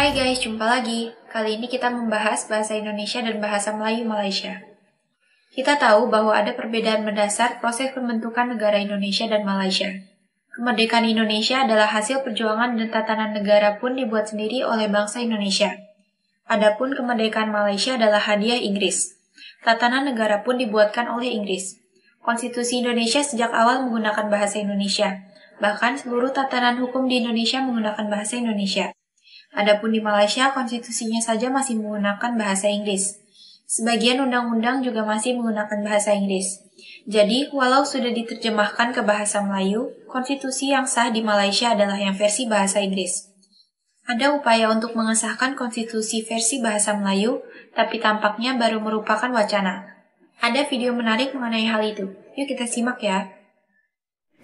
Hai guys, jumpa lagi. Kali ini kita membahas bahasa Indonesia dan bahasa Melayu Malaysia. Kita tahu bahwa ada perbedaan mendasar proses pembentukan negara Indonesia dan Malaysia. Kemerdekaan Indonesia adalah hasil perjuangan dan tatanan negara pun dibuat sendiri oleh bangsa Indonesia. Adapun kemerdekaan Malaysia adalah hadiah Inggris. Tatanan negara pun dibuatkan oleh Inggris. Konstitusi Indonesia sejak awal menggunakan bahasa Indonesia. Bahkan seluruh tatanan hukum di Indonesia menggunakan bahasa Indonesia. Adapun di Malaysia, konstitusinya saja masih menggunakan bahasa Inggris. Sebagian undang-undang juga masih menggunakan bahasa Inggris. Jadi, walau sudah diterjemahkan ke bahasa Melayu, konstitusi yang sah di Malaysia adalah yang versi bahasa Inggris. Ada upaya untuk mengesahkan konstitusi versi bahasa Melayu, tapi tampaknya baru merupakan wacana. Ada video menarik mengenai hal itu. Yuk kita simak ya.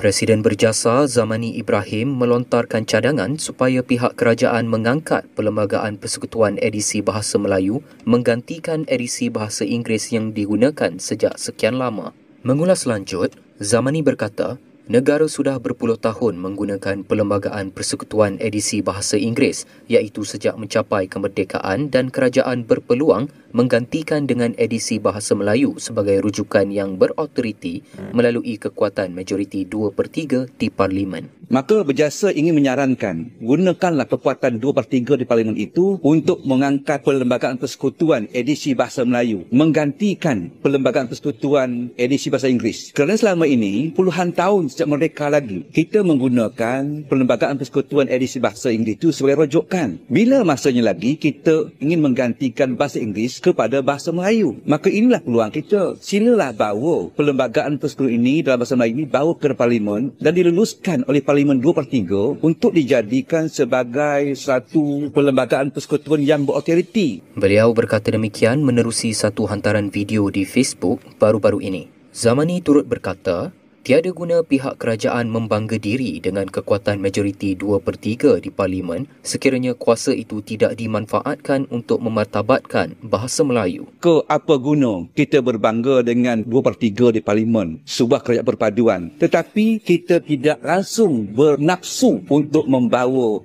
Presiden berjasa Zamani Ibrahim melontarkan cadangan supaya pihak kerajaan mengangkat Perlembagaan Persekutuan Edisi Bahasa Melayu menggantikan edisi Bahasa Inggeris yang digunakan sejak sekian lama. Mengulas lanjut, Zamani berkata, negara sudah berpuluh tahun menggunakan Perlembagaan Persekutuan Edisi Bahasa Inggeris iaitu sejak mencapai kemerdekaan dan kerajaan berpeluang menggantikan dengan edisi Bahasa Melayu sebagai rujukan yang berautoriti melalui kekuatan majoriti 2/3 di Parlimen. Maka berjasa ingin menyarankan, gunakanlah kekuatan 2/3 di Parlimen itu untuk mengangkat Perlembagaan Persekutuan Edisi Bahasa Melayu, menggantikan Perlembagaan Persekutuan Edisi Bahasa Inggeris. Kerana selama ini, puluhan tahun sejak merdeka lagi, kita menggunakan Perlembagaan Persekutuan Edisi Bahasa Inggeris itu sebagai rujukan. Bila masanya lagi, kita ingin menggantikan Bahasa Inggeris kepada Bahasa Melayu. Maka inilah peluang kita. Silalah bawa Perlembagaan Persekutuan ini dalam Bahasa Melayu ini bawa ke Parlimen dan diluluskan oleh Parlimen 2/3 untuk dijadikan sebagai satu Perlembagaan Persekutuan yang berautoriti. Beliau berkata demikian menerusi satu hantaran video di Facebook baru-baru ini. Zamani turut berkata, tiada guna pihak kerajaan membangga diri dengan kekuatan majoriti 2/3 di Parlimen sekiranya kuasa itu tidak dimanfaatkan untuk memartabatkan bahasa Melayu. Ke apa guna kita berbangga dengan 2/3 di Parlimen, sebuah kerajaan perpaduan, tetapi kita tidak langsung bernafsu untuk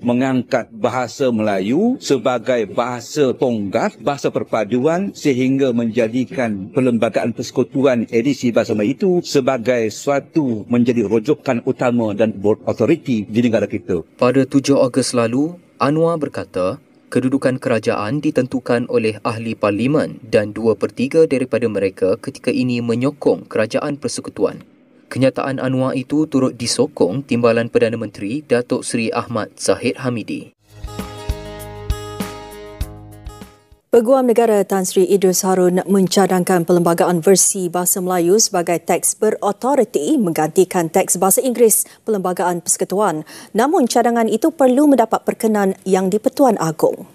mengangkat bahasa Melayu sebagai bahasa tonggak, bahasa perpaduan sehingga menjadikan Perlembagaan Persekutuan Edisi Bahasa Melayu itu sebagai suatu menjadi rujukan utama dan berautoriti di negara kita. Pada 7 Ogos lalu, Anwar berkata, kedudukan kerajaan ditentukan oleh ahli parlimen dan 2/3 daripada mereka ketika ini menyokong kerajaan persekutuan. Kenyataan Anwar itu turut disokong Timbalan Perdana Menteri Datuk Seri Ahmad Zahid Hamidi. Peguam Negara Tan Sri Idris Harun mencadangkan Perlembagaan Versi Bahasa Melayu sebagai teks berautoriti menggantikan teks Bahasa Inggeris Perlembagaan Persekutuan. Namun cadangan itu perlu mendapat perkenan Yang di-Pertuan Agong.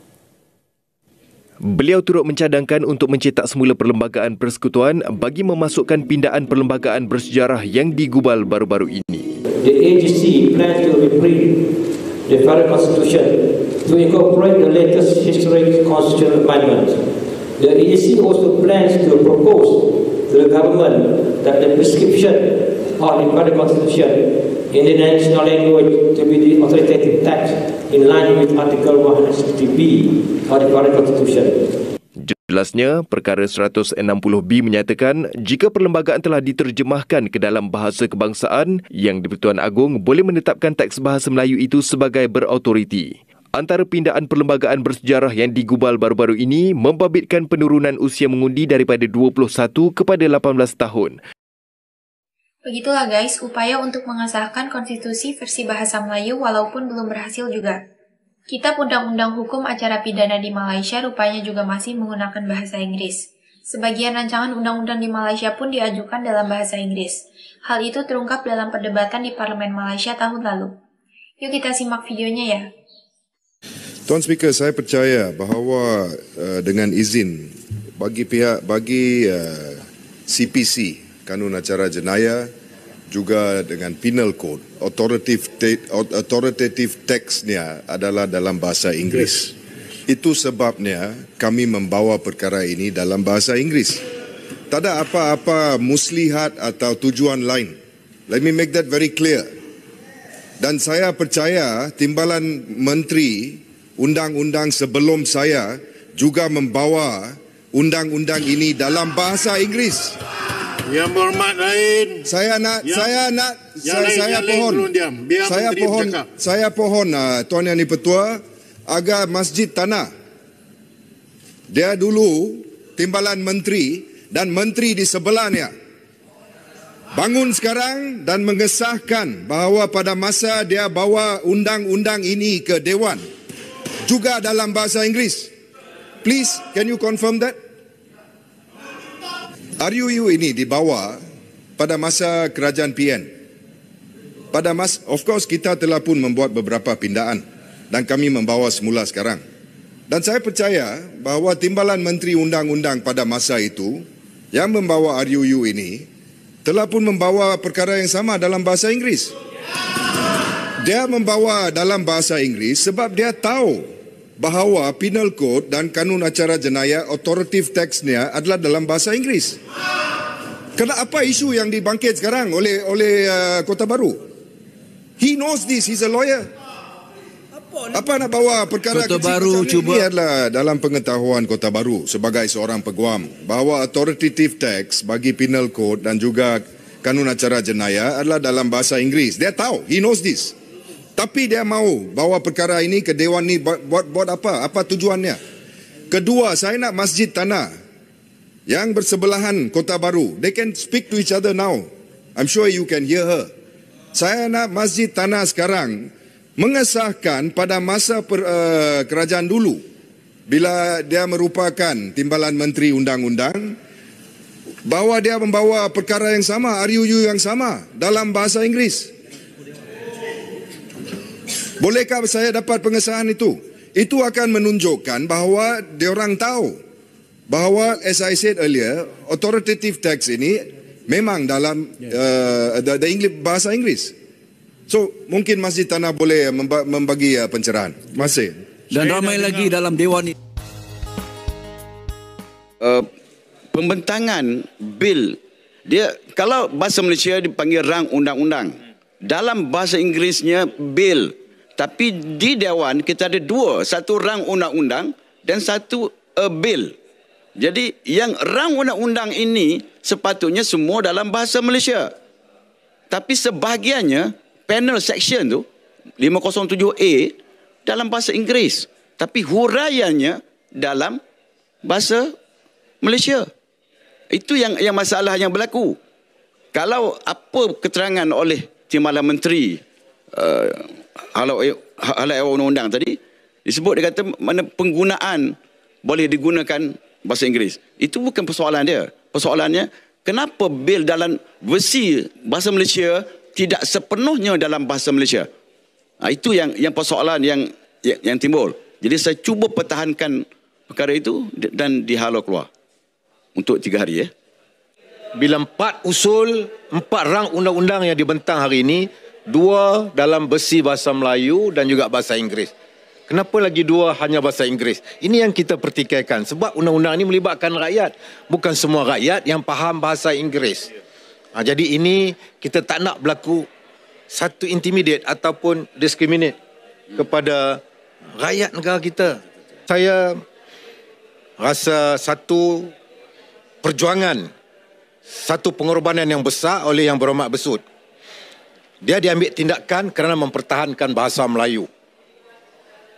Beliau turut mencadangkan untuk mencetak semula Perlembagaan Persekutuan bagi memasukkan pindaan perlembagaan bersejarah yang digubal baru-baru ini. The AGC plans to reprint the Federal Constitution to incorporate the latest historic constitutional amendments. The AGC also plans to propose to the government that the prescription of the Federal Constitution in the national language to be the authoritative text in line with Article 160B of the Federal Constitution. Jelasnya, perkara 160B menyatakan jika perlembagaan telah diterjemahkan ke dalam bahasa kebangsaan, Yang di-Pertuan Agong boleh menetapkan teks bahasa Melayu itu sebagai berautoriti. Antara pindaan perlembagaan bersejarah yang digubal baru-baru ini membabitkan penurunan usia mengundi daripada 21 kepada 18 tahun. Begitulah guys, upaya untuk mengesahkan konstitusi versi bahasa Melayu walaupun belum berhasil juga. Kitab Undang-Undang Hukum Acara Pidana di Malaysia rupanya juga masih menggunakan bahasa Inggris. Sebagian rancangan undang-undang di Malaysia pun diajukan dalam bahasa Inggris. Hal itu terungkap dalam perdebatan di Parlemen Malaysia tahun lalu. Yuk kita simak videonya ya. Tuan Speaker, saya percaya bahawa dengan izin bagi CPC, Kanun Acara Jenayah, juga dengan Penal Code, authoritative text-nya adalah dalam bahasa Inggeris. Itu sebabnya kami membawa perkara ini dalam bahasa Inggeris. Tak ada apa-apa muslihat atau tujuan lain. Let me make that very clear. Dan saya percaya Timbalan Menteri undang-undang sebelum saya juga membawa undang-undang ini dalam bahasa Inggeris. Yang berhormat lain. Saya pohon Tuan Yang Di-Pertua agar Masjid Tanah, dia dulu timbalan menteri dan menteri di sebelahnya, bangun sekarang dan mengesahkan bahawa pada masa dia bawa undang-undang ini ke Dewan juga dalam bahasa Inggeris. Please, can you confirm that? RUU ini dibawa pada masa kerajaan PN. Of course kita telah pun membuat beberapa pindaan dan kami membawa semula sekarang. Dan saya percaya bahawa timbalan menteri undang-undang pada masa itu yang membawa RUU ini telah pun membawa perkara yang sama dalam bahasa Inggeris. Dia membawa dalam bahasa Inggeris sebab dia tahu bahawa penal code dan kanun acara jenayah authoritative text-nya adalah dalam bahasa Inggeris. Kenapa isu yang dibangkit sekarang oleh Kota Baru? He knows this, he's a lawyer. Apa nak bawa perkara Kota kecil Baru macam cuba. ini adalah dalam pengetahuan Kota Baru sebagai seorang peguam bahawa authoritative text bagi penal code dan juga kanun acara jenayah adalah dalam bahasa Inggeris. Dia tahu, he knows this. Tapi dia mau bawa perkara ini ke Dewan ni buat apa? Apa tujuannya? Kedua, saya nak Masjid Tanah yang bersebelahan Kota Baru. They can speak to each other now. I'm sure you can hear her. Saya nak Masjid Tanah sekarang mengesahkan pada masa kerajaan dulu bila dia merupakan timbalan menteri undang-undang bahawa dia membawa perkara yang sama, RUU yang sama dalam bahasa Inggeris. Bolehkah saya dapat pengesahan itu? Itu akan menunjukkan bahawa diorang tahu bahawa as I said earlier, authoritative text ini memang dalam the English, bahasa Inggeris. So mungkin Masjid Tanah boleh membagi pencerahan. Terima kasih. Dan ramai lagi dalam Dewan ini. Pembentangan bil, dia kalau bahasa Malaysia dipanggil rang undang-undang, dalam bahasa Inggerisnya bil. Tapi di Dewan kita ada dua, satu rang undang-undang dan satu bil. Jadi yang rang undang-undang ini sepatutnya semua dalam bahasa Malaysia. Tapi sebahagiannya panel section tu 507A dalam bahasa Inggeris. Tapi huraiannya dalam bahasa Malaysia. Itu yang masalah yang berlaku. Kalau apa keterangan oleh timbalan menteri halal undang-undang tadi disebut, dia kata mana penggunaan boleh digunakan bahasa Inggeris. Itu bukan persoalan dia. Persoalannya kenapa bil dalam versi bahasa Malaysia tidak sepenuhnya dalam bahasa Malaysia. Itu yang persoalan yang timbul. Jadi saya cuba pertahankan perkara itu dan dihalau keluar untuk 3 hari. Bila 4 usul, 4 rang undang-undang yang dibentang hari ini, 2 dalam versi bahasa Melayu dan juga bahasa Inggeris. Kenapa lagi 2 hanya bahasa Inggeris? Ini yang kita pertikaikan. Sebab undang-undang ini melibatkan rakyat. Bukan semua rakyat yang faham bahasa Inggeris. Jadi ini kita tak nak berlaku satu intimidate ataupun discriminate kepada rakyat negara kita. Saya rasa satu perjuangan, satu pengorbanan yang besar oleh Yang Berhormat Besut. Dia diambil tindakan kerana mempertahankan bahasa Melayu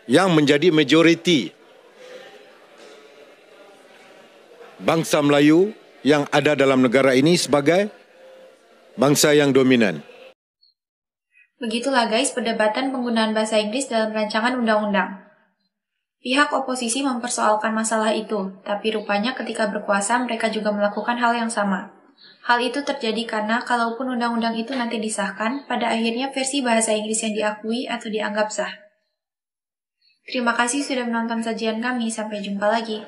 yang menjadi majoriti bangsa Melayu yang ada dalam negara ini sebagai bangsa yang dominan. Begitulah guys perdebatan penggunaan bahasa Inggris dalam rancangan undang-undang. Pihak oposisi mempersoalkan masalah itu, tapi rupanya ketika berkuasa mereka juga melakukan hal yang sama. Hal itu terjadi karena kalaupun undang-undang itu nanti disahkan, pada akhirnya versi bahasa Inggris yang diakui atau dianggap sah. Terima kasih sudah menonton sajian kami, sampai jumpa lagi.